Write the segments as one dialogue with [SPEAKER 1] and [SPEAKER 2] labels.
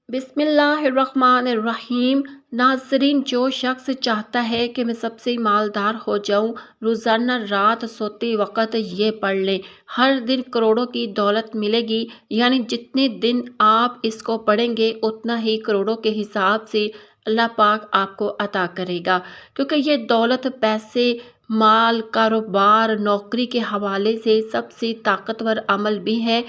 [SPEAKER 1] بسم اللہ الرحمن الرحیم۔ ناظرین، جو شخص چاہتا ہے کہ میں سب سے مالدار ہو جاؤں، روزانہ رات سوتے وقت یہ پڑھ لیں، ہر دن کروڑوں کی دولت ملے گی۔ یعنی جتنے دن آپ اس کو پڑھیں گے اتنا ہی کروڑوں کے حساب سے اللہ پاک آپ کو عطا کرے گا، کیونکہ یہ دولت، پیسے، مال، کاروبار، نوکری کے حوالے سے سب سے طاقتور عمل بھی ہے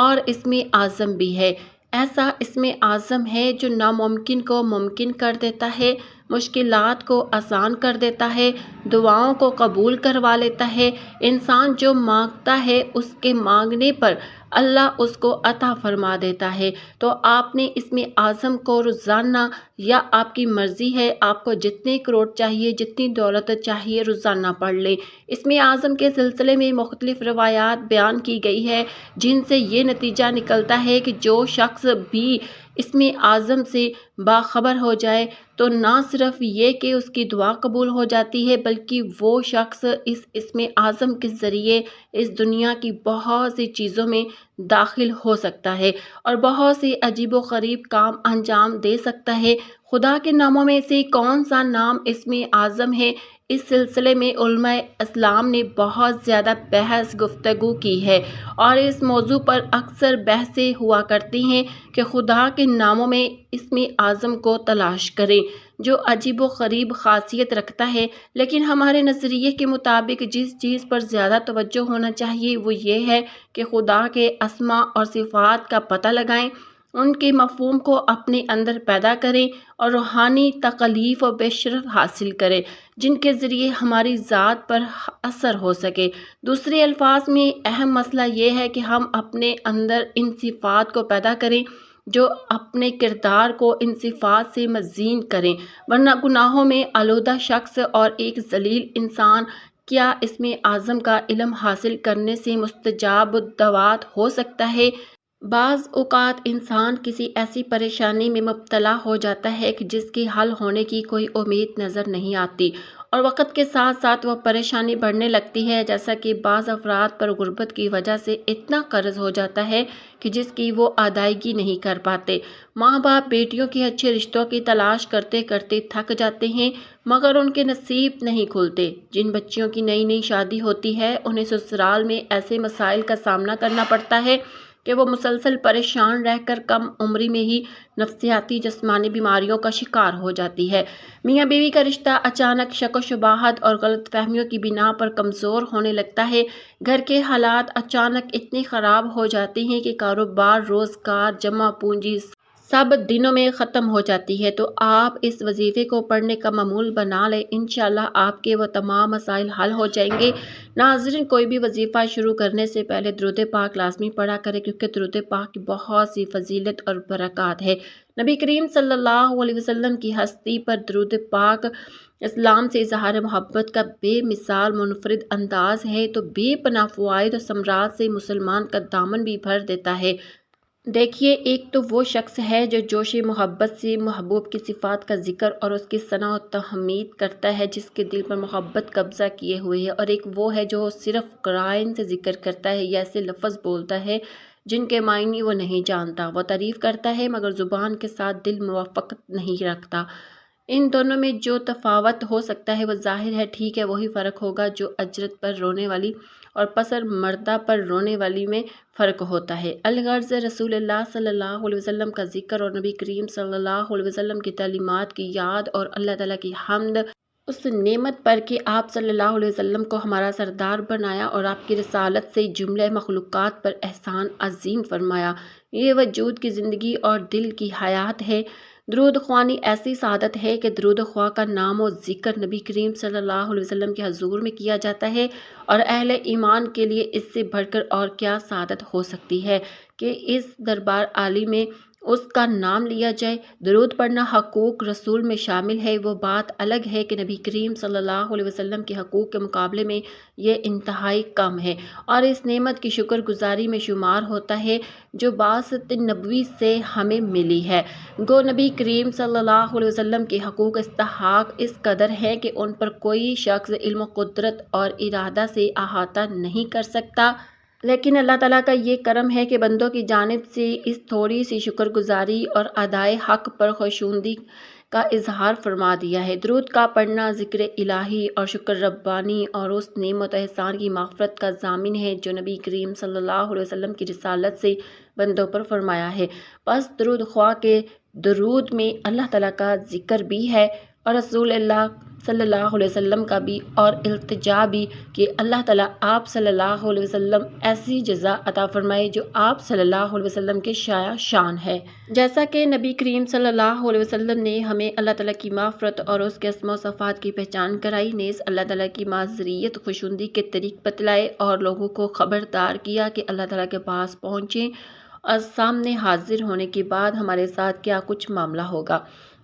[SPEAKER 1] اور اسم اعظم بھی ہے۔ ایسا اسم اعظم ہے جو ناممکن کو ممکن کر دیتا ہے، مشکلات کو آسان کر دیتا ہے، دعاؤں کو قبول کروا لیتا ہے۔ انسان جو مانگتا ہے اس کے مانگنے پر اللہ اس کو عطا فرما دیتا ہے۔ تو آپ نے اسم اعظم کو روزانہ، یا آپ کی مرضی ہے، آپ کو جتنے کروڑ چاہیے، جتنی دولت چاہیے، روزانہ پڑھ لیں۔ اسم اعظم کے سلسلے میں مختلف روایات بیان کی گئی ہے، جن سے یہ نتیجہ نکلتا ہے کہ جو شخص بھی اسم اعظم سے باخبر ہو جائے تو نہ صرف یہ کہ اس کی دعا قبول ہو جاتی ہے، بلکہ وہ شخص اس اسم اعظم کے ذریعے اس دنیا کی بہت سی چیزوں میں داخل ہو سکتا ہے اور بہت سے عجیب و غریب کام انجام دے سکتا ہے۔ خدا کے ناموں میں سے کون سا نام اسم اعظم ہے؟ اس سلسلے میں علماء اسلام نے بہت زیادہ بحث گفتگو کی ہے اور اس موضوع پر اکثر بحثیں ہوا کرتی ہیں کہ خدا کے ناموں میں اسم اعظم کو تلاش کریں جو عجیب و غریب خاصیت رکھتا ہے، لیکن ہمارے نظریے کے مطابق جس چیز پر زیادہ توجہ ہونا چاہیے وہ یہ ہے کہ خدا کے اسماء اور صفات کا پتہ لگائیں، ان کے مفہوم کو اپنے اندر پیدا کریں اور روحانی تکلیف و بشرف حاصل کریں جن کے ذریعے ہماری ذات پر اثر ہو سکے۔ دوسرے الفاظ میں اہم مسئلہ یہ ہے کہ ہم اپنے اندر ان صفات کو پیدا کریں جو اپنے کردار کو ان صفات سے مزین کریں، ورنہ گناہوں میں آلودہ شخص اور ایک ذلیل انسان کیا اسم اعظم کا علم حاصل کرنے سے مستجاب الدعوات ہو سکتا ہے؟ بعض اوقات انسان کسی ایسی پریشانی میں مبتلا ہو جاتا ہے کہ جس کے حل ہونے کی کوئی امید نظر نہیں آتی اور وقت کے ساتھ ساتھ وہ پریشانی بڑھنے لگتی ہے، جیسا کہ بعض افراد پر غربت کی وجہ سے اتنا قرض ہو جاتا ہے کہ جس کی وہ ادائیگی نہیں کر پاتے۔ ماں باپ بیٹیوں کے اچھے رشتوں کی تلاش کرتے کرتے تھک جاتے ہیں مگر ان کے نصیب نہیں کھلتے۔ جن بچیوں کی نئی نئی شادی ہوتی ہے انہیں سسرال میں ایسے مسائل کا سامنا کرنا پڑتا ہے کہ وہ مسلسل پریشان رہ کر کم عمری میں ہی نفسیاتی جسمانی بیماریوں کا شکار ہو جاتی ہے۔ میاں بیوی کا رشتہ اچانک شک و شبہات اور غلط فہمیوں کی بنا پر کمزور ہونے لگتا ہے۔ گھر کے حالات اچانک اتنے خراب ہو جاتے ہیں کہ کاروبار، روزگار، جمع پونجی سب دنوں میں ختم ہو جاتی ہے۔ تو آپ اس وظیفے کو پڑھنے کا معمول بنا لیں، انشاءاللہ آپ کے وہ تمام مسائل حل ہو جائیں گے۔ ناظرین، کوئی بھی وظیفہ شروع کرنے سے پہلے درود پاک لازمی پڑھا کرے، کیونکہ درود پاک کی بہت سی فضیلت اور برکات ہے۔ نبی کریم صلی اللہ علیہ وسلم کی ہستی پر درود پاک اسلام سے اظہار محبت کا بے مثال منفرد انداز ہے، تو بے پناہ فوائد و ثمرات سے مسلمان کا دامن بھی بھر دیتا ہے۔ دیکھیے، ایک تو وہ شخص ہے جو جوش محبت سے محبوب کی صفات کا ذکر اور اس کی ثنا و تحمید کرتا ہے، جس کے دل پر محبت قبضہ کیے ہوئے ہے، اور ایک وہ ہے جو صرف قرائن سے ذکر کرتا ہے یا ایسے لفظ بولتا ہے جن کے معنی وہ نہیں جانتا۔ وہ تعریف کرتا ہے مگر زبان کے ساتھ دل موافقت نہیں رکھتا۔ ان دونوں میں جو تفاوت ہو سکتا ہے وہ ظاہر ہے، ٹھیک ہے، وہی فرق ہوگا جو اجرت پر رونے والی اور پسر مردہ پر رونے والی میں فرق ہوتا ہے۔ الغرض رسول اللہ صلی اللہ علیہ وسلم کا ذکر اور نبی کریم صلی اللہ علیہ وسلم کی تعلیمات کی یاد اور اللہ تعالیٰ کی حمد اس نعمت پر کہ آپ صلی اللہ علیہ وسلم کو ہمارا سردار بنایا اور آپ کی رسالت سے جملہ مخلوقات پر احسان عظیم فرمایا۔ یہ وجود کی زندگی اور دل کی حیات ہے۔ درود خوانی ایسی سعادت ہے کہ درود خواہ کا نام و ذکر نبی کریم صلی اللہ علیہ وسلم کے حضور میں کیا جاتا ہے، اور اہل ایمان کے لیے اس سے بڑھ کر اور کیا سعادت ہو سکتی ہے کہ اس دربار عالی میں اس کا نام لیا جائے۔ درود پڑھنا حقوق رسول میں شامل ہے۔ وہ بات الگ ہے کہ نبی کریم صلی اللہ علیہ وسلم کے حقوق کے مقابلے میں یہ انتہائی کم ہے اور اس نعمت کی شکر گزاری میں شمار ہوتا ہے جو باسط نبوی سے ہمیں ملی ہے۔ گو نبی کریم صلی اللہ علیہ وسلم کے حقوق استحقاق اس قدر ہے کہ ان پر کوئی شخص علم و قدرت اور ارادہ سے احاطہ نہیں کر سکتا۔ لیکن اللہ تعالیٰ کا یہ کرم ہے کہ بندوں کی جانب سے اس تھوڑی سی شکر گزاری اور ادائے حق پر خوشنودی کا اظہار فرما دیا ہے۔ درود کا پڑھنا ذکر الہی اور شکر ربانی اور اس نعمت و احسان کی مغفرت کا ضامن ہے جو نبی کریم صلی اللہ علیہ وسلم کی رسالت سے بندوں پر فرمایا ہے۔ بس درود خواہ کے درود میں اللہ تعالیٰ کا ذکر بھی ہے اور رسول اللہ صلی اللہ علیہ وسلم کا بھی، اور التجا بھی کہ اللہ تعالیٰ آپ صلی اللہ علیہ وسلم ایسی جزا عطا فرمائے جو آپ صلی اللہ علیہ وسلم کے شایع شان ہے۔ جیسا کہ نبی کریم صلی اللہ علیہ وسلم نے ہمیں اللہ تعالیٰ کی مغفرت اور اس کے اسماء و صفات کی پہچان کرائی، نیز اللہ تعالیٰ کی معذریت خوشنودی کے طریق بتلائے اور لوگوں کو خبردار کیا کہ اللہ تعالیٰ کے پاس پہنچیں اور سامنے حاضر ہونے کے بعد ہمارے ساتھ کیا کچھ معاملہ ہوگا۔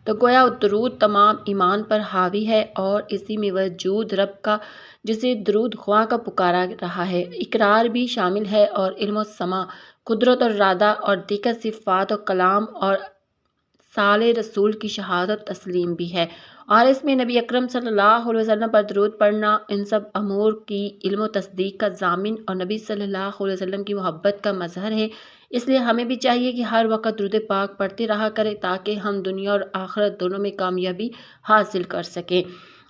[SPEAKER 1] تو گویا درود تمام ایمان پر حاوی ہے اور اسی میں وجود رب کا جسے درود خواہ کا پکارا رہا ہے اقرار بھی شامل ہے، اور علم و سماع، قدرت اور ارادہ اور دیگر صفات و کلام اور سال رسول کی شہادت تسلیم بھی ہے، اور اس میں نبی اکرم صلی اللہ علیہ وسلم پر درود پڑھنا ان سب امور کی علم و تصدیق کا ضامن اور نبی صلی اللہ علیہ وسلم کی محبت کا مظہر ہے۔ اس لیے ہمیں بھی چاہیے کہ ہر وقت درود پاک پڑھتے رہا کریں تاکہ ہم دنیا اور آخرت دونوں میں کامیابی حاصل کر سکیں۔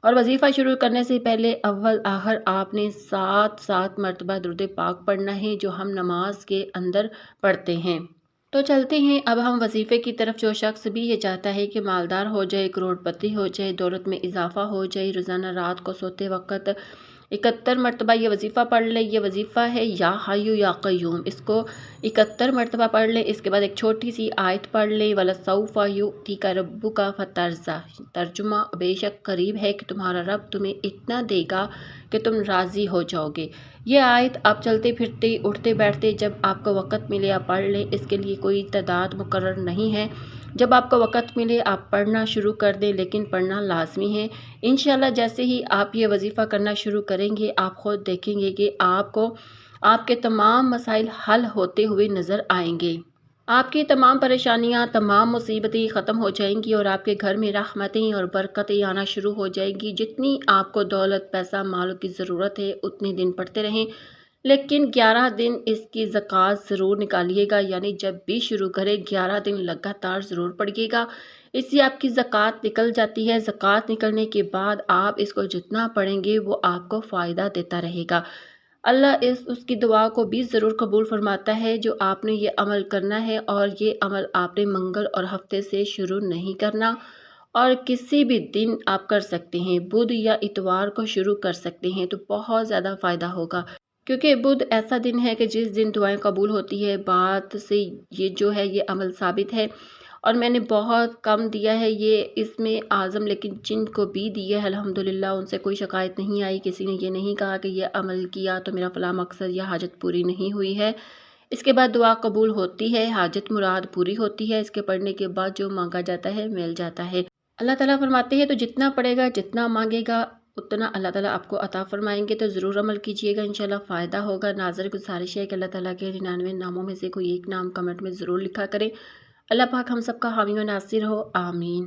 [SPEAKER 1] اور وظیفہ شروع کرنے سے پہلے اول آخر آپ نے 7 مرتبہ درود پاک پڑھنا ہے جو ہم نماز کے اندر پڑھتے ہیں۔ تو چلتے ہیں اب ہم وظیفے کی طرف۔ جو شخص بھی یہ چاہتا ہے کہ مالدار ہو جائے، کروڑ پتی ہو جائے، دولت میں اضافہ ہو جائے، روزانہ رات کو سوتے وقت 71 مرتبہ یہ وظیفہ پڑھ لے۔ یہ وظیفہ ہے یا حیو یا قیوم، اس کو 71 مرتبہ پڑھ لے۔ اس کے بعد ایک چھوٹی سی آیت پڑھ لے، وَلَسَوْفَ يُؤْتِيكَ رَبُّكَ فَتَرْضَىٰ۔ ترجمہ: بے شک قریب ہے کہ تمہارا رب تمہیں اتنا دے گا کہ تم راضی ہو جاؤ گے۔ یہ آیت آپ چلتے پھرتے، اٹھتے بیٹھتے جب آپ کو وقت ملے آپ پڑھ لیں۔ اس کے لیے کوئی تعداد مقرر نہیں ہے، جب آپ کو وقت ملے آپ پڑھنا شروع کر دیں، لیکن پڑھنا لازمی ہے۔ انشاءاللہ جیسے ہی آپ یہ وظیفہ کرنا شروع کریں گے آپ خود دیکھیں گے کہ آپ کو آپ کے تمام مسائل حل ہوتے ہوئے نظر آئیں گے۔ آپ کی تمام پریشانیاں، تمام مصیبتیں ختم ہو جائیں گی اور آپ کے گھر میں رحمتیں اور برکتیں آنا شروع ہو جائیں گی۔ جتنی آپ کو دولت، پیسہ، مالوں کی ضرورت ہے اتنے دن پڑھتے رہیں، لیکن 11 دن اس کی زکوٰۃ ضرور نکالیے گا، یعنی جب بھی شروع کرے 11 دن لگاتار ضرور پڑھیے گا۔ اس سے آپ کی زکوٰۃ نکل جاتی ہے۔ زکوٰۃ نکلنے کے بعد آپ اس کو جتنا پڑھیں گے وہ آپ کو فائدہ دیتا رہے گا۔ اللہ اس کی دعا کو بھی ضرور قبول فرماتا ہے جو آپ نے یہ عمل کرنا ہے، اور یہ عمل آپ نے منگل اور ہفتے سے شروع نہیں کرنا، اور کسی بھی دن آپ کر سکتے ہیں، بدھ یا اتوار کو شروع کر سکتے ہیں، تو بہت زیادہ فائدہ ہوگا، کیونکہ بدھ ایسا دن ہے کہ جس دن دعائیں قبول ہوتی ہے۔ بات سے یہ جو ہے یہ عمل ثابت ہے، اور میں نے بہت کم دیا ہے یہ اس میں اعظم، لیکن جن کو بھی دیا ہے الحمدللہ ان سے کوئی شکایت نہیں آئی، کسی نے یہ نہیں کہا کہ یہ عمل کیا تو میرا فلاں مقصد یا حاجت پوری نہیں ہوئی ہے۔ اس کے بعد دعا قبول ہوتی ہے، حاجت مراد پوری ہوتی ہے، اس کے پڑھنے کے بعد جو مانگا جاتا ہے مل جاتا ہے۔ اللہ تعالیٰ فرماتے ہیں تو جتنا پڑھے گا، جتنا مانگے گا، اتنا اللہ تعالیٰ آپ کو عطا فرمائیں گے، تو ضرور عمل کیجئے گا، انشاءاللہ فائدہ ہوگا۔ ناظر گزارش ہے کہ اللہ تعالیٰ کے 99 ناموں میں سے کوئی ایک نام کمنٹ میں ضرور لکھا کریں۔ اللہ پاک ہم سب کا حامی و ناصر ہو، آمین۔